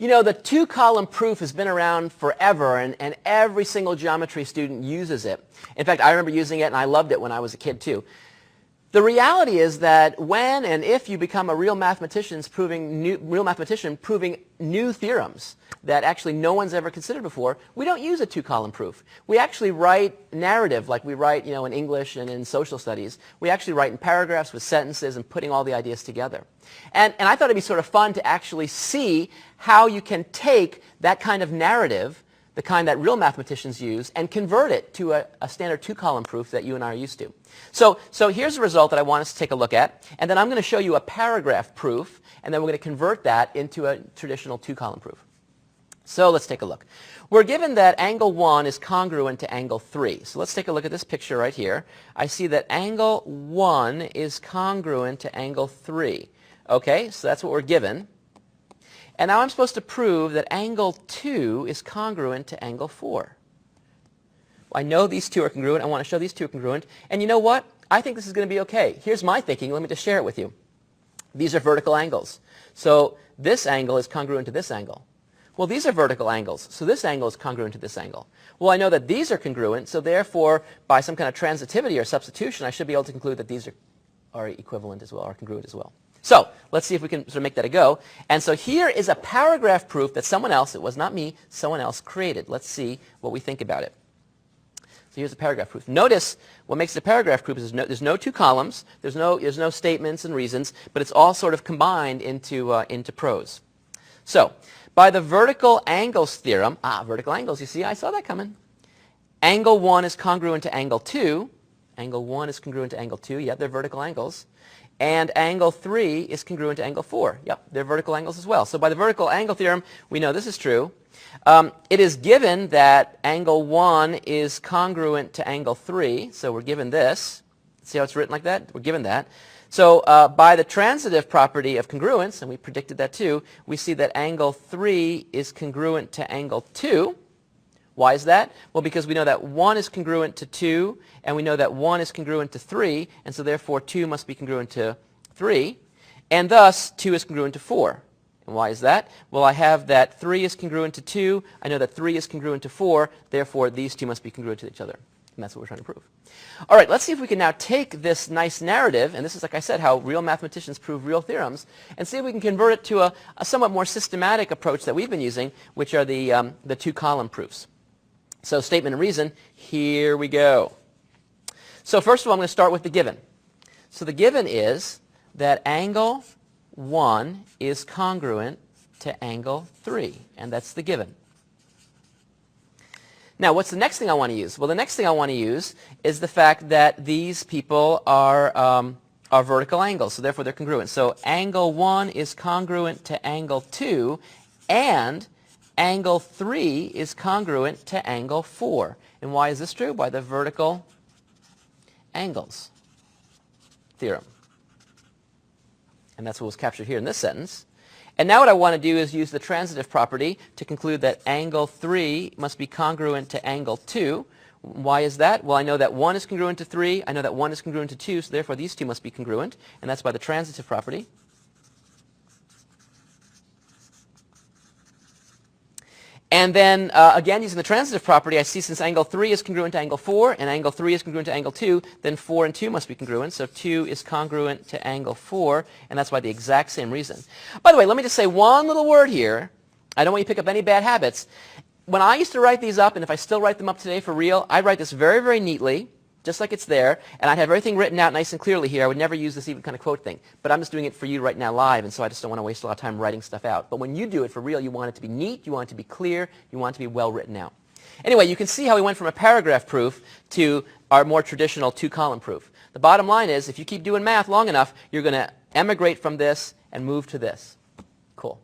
You know, the two-column proof has been around forever, and every single geometry student uses it. In fact, I remember using it, and I loved it when I was a kid, too. The reality is that when and if you become a real mathematician proving new theorems that actually no one's ever considered before, we don't use a two-column proof. We actually write narrative like we write, you know, in English and in social studies. We actually write in paragraphs with sentences and putting all the ideas together. And I thought it'd be sort of fun to actually see how you can take that kind of narrative, the kind that real mathematicians use, and convert it to a standard two-column proof that you and I are used to. So here's the result that I want us to take a look at, and then I'm going to show you a paragraph proof, and then we're going to convert that into a traditional two-column proof. So let's take a look. We're given that angle 1 is congruent to angle 3. So let's take a look at this picture right here. I see that angle 1 is congruent to angle 3. Okay, so that's what we're given. And now I'm supposed to prove that angle 2 is congruent to angle 4. I know these two are congruent. I want to show these two are congruent. And you know what? I think this is going to be okay. Here's my thinking. Let me just share it with you. These are vertical angles. So this angle is congruent to this angle. Well, these are vertical angles. So this angle is congruent to this angle. Well, I know that these are congruent. So therefore, by some kind of transitivity or substitution, I should be able to conclude that these are equivalent as well, are congruent as well. So let's see if we can sort of make that a go. And so here is a paragraph proof that someone else, it was not me, someone else created. Let's see what we think about it. So here's a paragraph proof. Notice what makes it a paragraph proof is there's no two columns, there's no statements and reasons, but it's all sort of combined into prose. So by the vertical angles theorem, vertical angles, you see, I saw that coming. Angle 1 is congruent to angle 2. Angle 1 is congruent to angle 2. Yep, they're vertical angles. And angle 3 is congruent to angle 4. Yep, they're vertical angles as well. So by the vertical angle theorem, we know this is true. It is given that angle 1 is congruent to angle 3. So we're given this. See how it's written like that? We're given that. So by the transitive property of congruence, and we predicted that too, we see that angle 3 is congruent to angle 2. Why is that? Well, because we know that 1 is congruent to 2, and we know that 1 is congruent to 3, and so therefore 2 must be congruent to 3, and thus 2 is congruent to 4. And why is that? Well, I have that 3 is congruent to 2, I know that 3 is congruent to 4, therefore these two must be congruent to each other. And that's what we're trying to prove. All right, let's see if we can now take this nice narrative, and this is, like I said, how real mathematicians prove real theorems, and see if we can convert it to a somewhat more systematic approach that we've been using, which are the two-column proofs. So statement and reason, here we go. So first of all, I'm going to start with the given. So the given is that angle 1 is congruent to angle 3, and that's the given. Now, what's the next thing I want to use? Well, the next thing I want to use is the fact that these people are vertical angles, so therefore they're congruent. So angle 1 is congruent to angle 2, and angle 3 is congruent to angle 4. And why is this true? By the vertical angles theorem. And that's what was captured here in this sentence. And now what I want to do is use the transitive property to conclude that angle 3 must be congruent to angle 2. Why is that? Well, I know that 1 is congruent to 3. I know that 1 is congruent to 2, so therefore these two must be congruent. And that's by the transitive property. And then, again, using the transitive property, I see since angle 3 is congruent to angle 4, and angle 3 is congruent to angle 2, then 4 and 2 must be congruent. So 2 is congruent to angle 4, and that's by the exact same reason. By the way, let me just say one little word here. I don't want you to pick up any bad habits. When I used to write these up, and if I still write them up today for real, I write this very, very neatly, just like it's there, and I'd have everything written out nice and clearly here. I would never use this even kind of quote thing. But I'm just doing it for you right now live, and so I just don't want to waste a lot of time writing stuff out. But when you do it for real, you want it to be neat, you want it to be clear, you want it to be well written out. Anyway, you can see how we went from a paragraph proof to our more traditional two-column proof. The bottom line is, if you keep doing math long enough, you're going to emigrate from this and move to this. Cool.